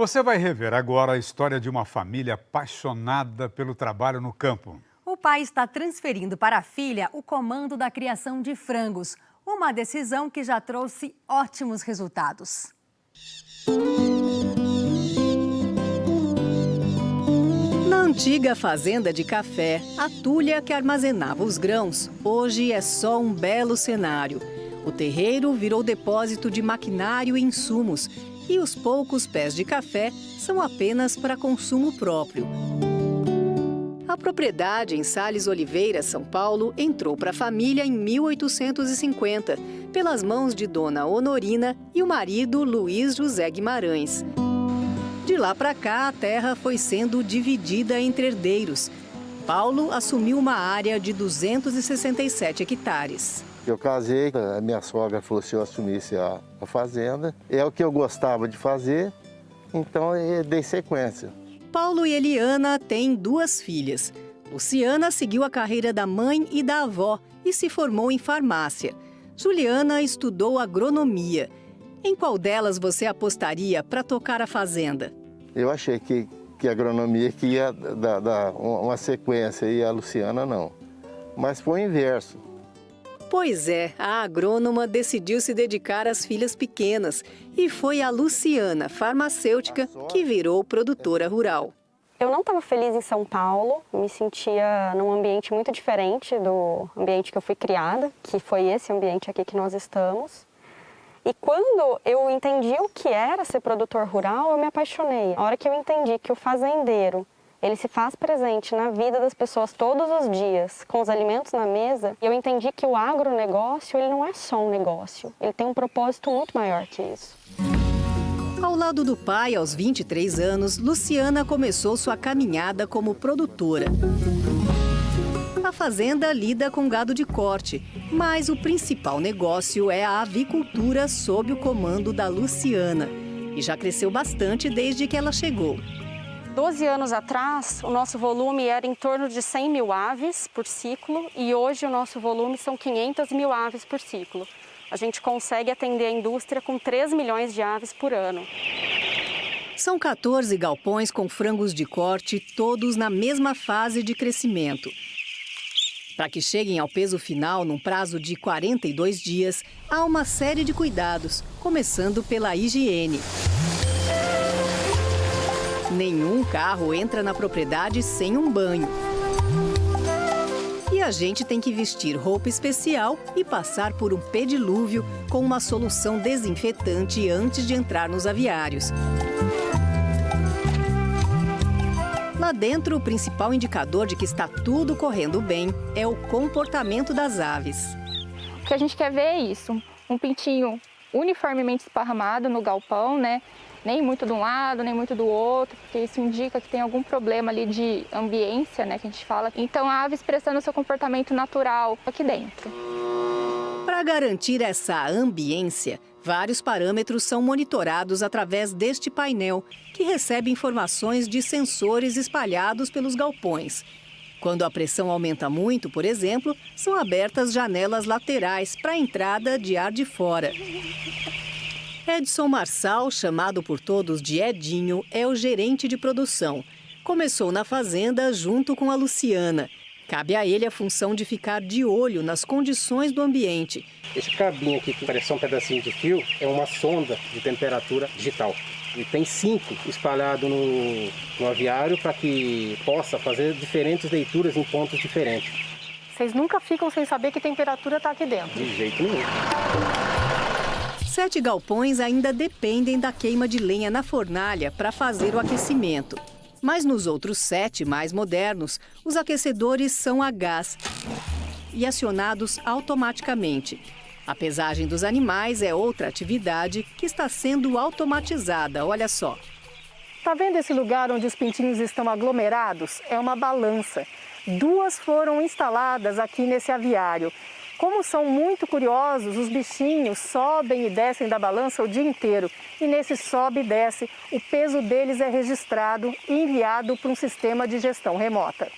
Você vai rever agora a história de uma família apaixonada pelo trabalho no campo. O pai está transferindo para a filha o comando da criação de frangos. Uma decisão que já trouxe ótimos resultados. Na antiga fazenda de café, a tulha que armazenava os grãos, hoje é só um belo cenário. O terreiro virou depósito de maquinário e insumos, e os poucos pés de café são apenas para consumo próprio. A propriedade em Sales Oliveira, São Paulo, entrou para a família em 1850, pelas mãos de Dona Honorina e o marido Luiz José Guimarães. De lá para cá, a terra foi sendo dividida entre herdeiros. Paulo assumiu uma área de 267 hectares. Eu casei, a minha sogra falou se eu assumisse a fazenda. É o que eu gostava de fazer, então eu dei sequência. Paulo e Eliana têm 2 filhas. Luciana seguiu a carreira da mãe e da avó e se formou em farmácia. Juliana estudou agronomia. Em qual delas você apostaria para tocar a fazenda? Eu achei que a agronomia que ia dar uma sequência e a Luciana não. Mas foi o inverso. Pois é, a agrônoma decidiu se dedicar às filhas pequenas e foi a Luciana, farmacêutica, que virou produtora rural. Eu não estava feliz em São Paulo, me sentia num ambiente muito diferente do ambiente que eu fui criada, que foi esse ambiente aqui que nós estamos. E quando eu entendi o que era ser produtor rural, eu me apaixonei. A hora que eu entendi que o fazendeiro, ele se faz presente na vida das pessoas todos os dias, com os alimentos na mesa, eu entendi que o agronegócio, ele não é só um negócio, ele tem um propósito muito maior que isso. Ao lado do pai, aos 23 anos, Luciana começou sua caminhada como produtora. A fazenda lida com gado de corte, mas o principal negócio é a avicultura sob o comando da Luciana. E já cresceu bastante desde que ela chegou. 12 anos atrás, o nosso volume era em torno de 100 mil aves por ciclo e hoje o nosso volume são 500 mil aves por ciclo. A gente consegue atender a indústria com 3 milhões de aves por ano. São 14 galpões com frangos de corte, todos na mesma fase de crescimento. Para que cheguem ao peso final num prazo de 42 dias, há uma série de cuidados, começando pela higiene. Nenhum carro entra na propriedade sem um banho. E a gente tem que vestir roupa especial e passar por um pedilúvio com uma solução desinfetante antes de entrar nos aviários. Lá dentro, o principal indicador de que está tudo correndo bem é o comportamento das aves. O que a gente quer ver é isso, um pintinho uniformemente esparramado no galpão, né? Nem muito de um lado, nem muito do outro, porque isso indica que tem algum problema ali de ambiência, né, que a gente fala. Então, a ave expressando o seu comportamento natural aqui dentro. Para garantir essa ambiência, vários parâmetros são monitorados através deste painel, que recebe informações de sensores espalhados pelos galpões. Quando a pressão aumenta muito, por exemplo, são abertas janelas laterais para a entrada de ar de fora. Edson Marçal, chamado por todos de Edinho, é o gerente de produção. Começou na fazenda junto com a Luciana. Cabe a ele a função de ficar de olho nas condições do ambiente. Esse cabinho aqui, que parece um pedacinho de fio, é uma sonda de temperatura digital. E tem 5 espalhados no aviário para que possa fazer diferentes leituras em pontos diferentes. Vocês nunca ficam sem saber que temperatura está aqui dentro? De jeito nenhum. 7 galpões ainda dependem da queima de lenha na fornalha para fazer o aquecimento. Mas nos outros 7 mais modernos, os aquecedores são a gás e acionados automaticamente. A pesagem dos animais é outra atividade que está sendo automatizada, olha só. Tá vendo esse lugar onde os pintinhos estão aglomerados? É uma balança. 2 foram instaladas aqui nesse aviário. Como são muito curiosos, os bichinhos sobem e descem da balança o dia inteiro. E nesse sobe e desce, o peso deles é registrado e enviado para um sistema de gestão remota.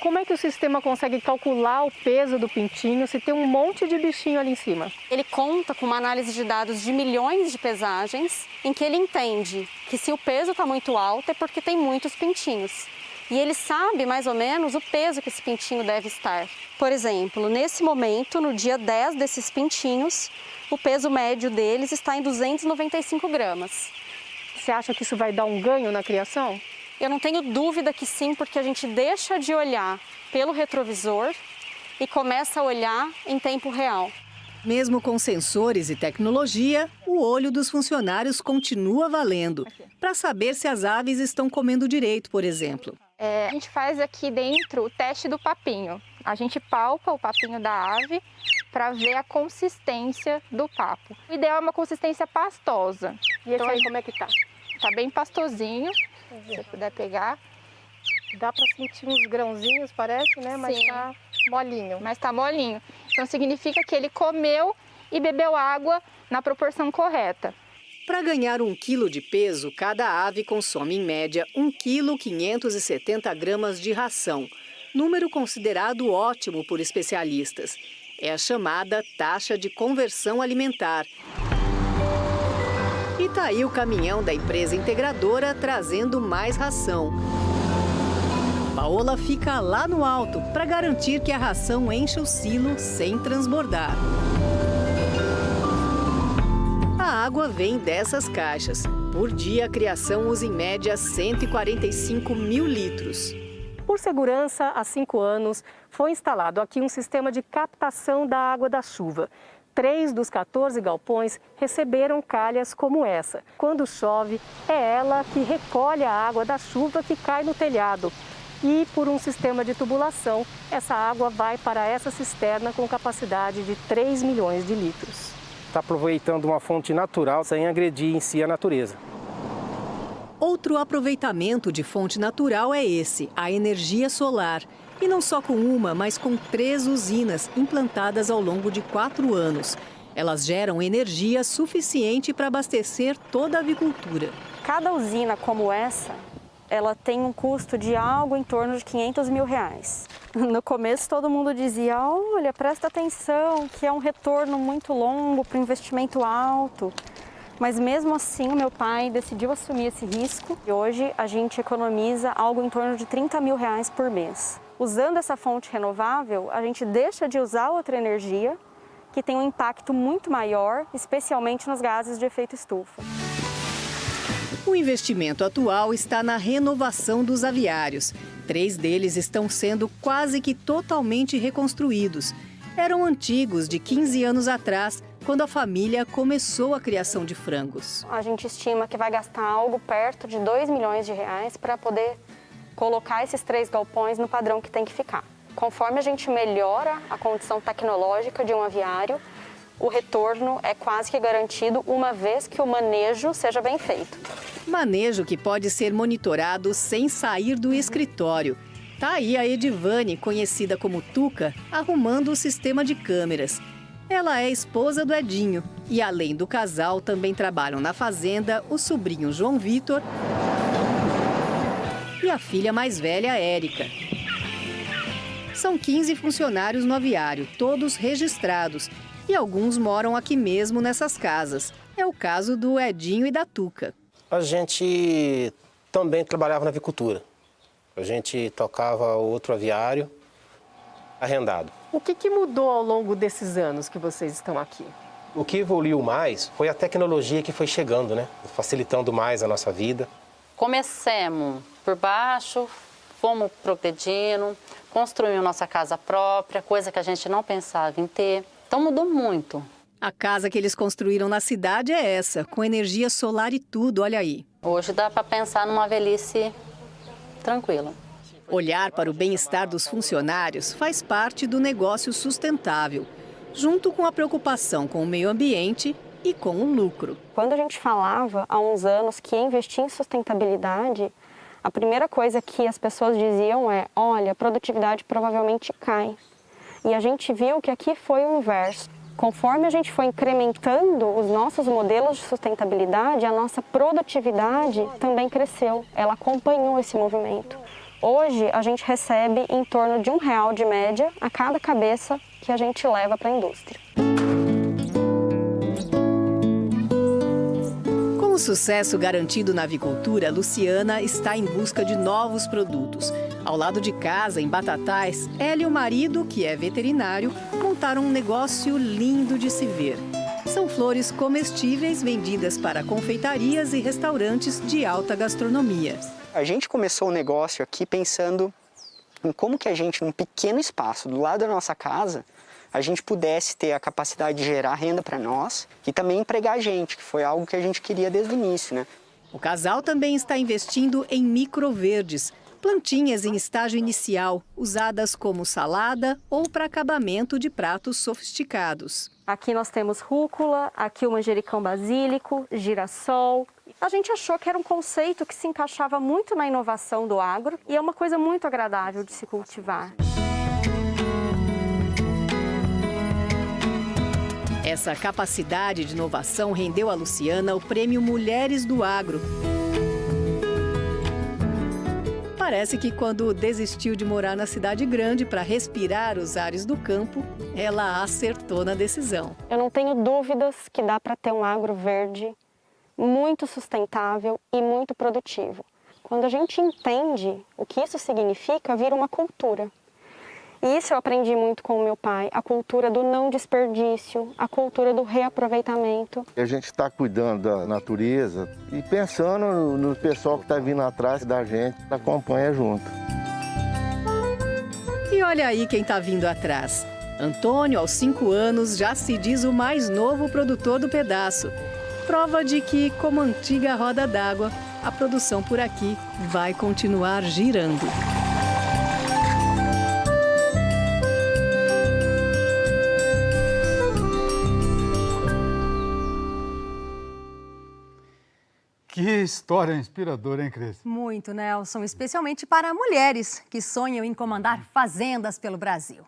Como é que o sistema consegue calcular o peso do pintinho se tem um monte de bichinho ali em cima? Ele conta com uma análise de dados de milhões de pesagens, em que ele entende que se o peso está muito alto é porque tem muitos pintinhos. E ele sabe mais ou menos o peso que esse pintinho deve estar. Por exemplo, nesse momento, no dia 10 desses pintinhos, o peso médio deles está em 295 gramas. Você acha que isso vai dar um ganho na criação? Eu não tenho dúvida que sim, porque a gente deixa de olhar pelo retrovisor e começa a olhar em tempo real. Mesmo com sensores e tecnologia, o olho dos funcionários continua valendo, para saber se as aves estão comendo direito, por exemplo. A gente faz aqui dentro o teste do papinho. A gente palpa o papinho da ave para ver a consistência do papo. O ideal é uma consistência pastosa. E esse aí como é que tá? Tá bem pastosinho, se você puder pegar. Dá para sentir uns grãozinhos, parece, né? Mas Sim. tá molinho. Mas tá molinho. Então significa que ele comeu e bebeu água na proporção correta. Para ganhar 1 quilo de peso, cada ave consome, em média, 1,570 kg de ração, número considerado ótimo por especialistas. É a chamada taxa de conversão alimentar. E tá aí o caminhão da empresa integradora trazendo mais ração. Paola fica lá no alto para garantir que a ração enche o silo sem transbordar. A água vem dessas caixas. Por dia, a criação usa em média 145 mil litros. Por segurança, há 5 anos, foi instalado aqui um sistema de captação da água da chuva. 3 dos 14 galpões receberam calhas como essa. Quando chove, é ela que recolhe a água da chuva que cai no telhado. E, por um sistema de tubulação, essa água vai para essa cisterna com capacidade de 3 milhões de litros. Está aproveitando uma fonte natural sem agredir em si a natureza. Outro aproveitamento de fonte natural é esse, a energia solar. E não só com uma, mas com 3 usinas implantadas ao longo de 4 anos. Elas geram energia suficiente para abastecer toda a avicultura. Cada usina como essa, ela tem um custo de algo em torno de R$500 mil. No começo todo mundo dizia, olha, presta atenção, que é um retorno muito longo para um investimento alto. Mas mesmo assim o meu pai decidiu assumir esse risco e hoje a gente economiza algo em torno de R$30 mil por mês. Usando essa fonte renovável, a gente deixa de usar outra energia que tem um impacto muito maior, especialmente nos gases de efeito estufa. O investimento atual está na renovação dos aviários. 3 deles estão sendo quase que totalmente reconstruídos. Eram antigos, de 15 anos atrás, quando a família começou a criação de frangos. A gente estima que vai gastar algo perto de R$2 milhões para poder colocar esses 3 galpões no padrão que tem que ficar. Conforme a gente melhora a condição tecnológica de um aviário, o retorno é quase que garantido uma vez que o manejo seja bem feito. Manejo que pode ser monitorado sem sair do escritório. Tá aí a Edivane, conhecida como Tuca, arrumando o sistema de câmeras. Ela é esposa do Edinho e, além do casal, também trabalham na fazenda o sobrinho João Vitor e a filha mais velha, Érica. São 15 funcionários no aviário, todos registrados, e alguns moram aqui mesmo nessas casas. É o caso do Edinho e da Tuca. A gente também trabalhava na avicultura. A gente tocava outro aviário arrendado. O que mudou ao longo desses anos que vocês estão aqui? O que evoluiu mais foi a tecnologia que foi chegando, né? Facilitando mais a nossa vida. Comecemos por baixo, fomos progredindo, construímos nossa casa própria, coisa que a gente não pensava em ter. Então mudou muito. A casa que eles construíram na cidade é essa, com energia solar e tudo, olha aí. Hoje dá para pensar numa velhice tranquila. Olhar para o bem-estar dos funcionários faz parte do negócio sustentável, junto com a preocupação com o meio ambiente e com o lucro. Quando a gente falava há uns anos que ia investir em sustentabilidade, a primeira coisa que as pessoas diziam é, olha, a produtividade provavelmente cai. E a gente viu que aqui foi o inverso. Conforme a gente foi incrementando os nossos modelos de sustentabilidade, a nossa produtividade também cresceu. Ela acompanhou esse movimento. Hoje a gente recebe em torno de R$1 de média a cada cabeça que a gente leva para a indústria. Com o sucesso garantido na avicultura, Luciana está em busca de novos produtos. Ao lado de casa, em Batatais, ela e o marido, que é veterinário, montaram um negócio lindo de se ver. São flores comestíveis vendidas para confeitarias e restaurantes de alta gastronomia. A gente começou o negócio aqui pensando em como que a gente, num pequeno espaço do lado da nossa casa, a gente pudesse ter a capacidade de gerar renda para nós e também empregar a gente, que foi algo que a gente queria desde o início, né? O casal também está investindo em microverdes, plantinhas em estágio inicial, usadas como salada ou para acabamento de pratos sofisticados. Aqui nós temos rúcula, aqui o manjericão basílico, girassol. A gente achou que era um conceito que se encaixava muito na inovação do agro e é uma coisa muito agradável de se cultivar. Essa capacidade de inovação rendeu a Luciana o prêmio Mulheres do Agro. Parece que quando desistiu de morar na cidade grande para respirar os ares do campo, ela acertou na decisão. Eu não tenho dúvidas que dá para ter um agro verde muito sustentável e muito produtivo. Quando a gente entende o que isso significa, vira uma cultura. E isso eu aprendi muito com o meu pai, a cultura do não desperdício, a cultura do reaproveitamento. A gente está cuidando da natureza e pensando no pessoal que está vindo atrás da gente, acompanha junto. E olha aí quem está vindo atrás. Antônio, aos 5 anos, já se diz o mais novo produtor do pedaço. Prova de que, como a antiga roda d'água, a produção por aqui vai continuar girando. Que história inspiradora, hein, Cris? Muito, Nelson, especialmente para mulheres que sonham em comandar fazendas pelo Brasil.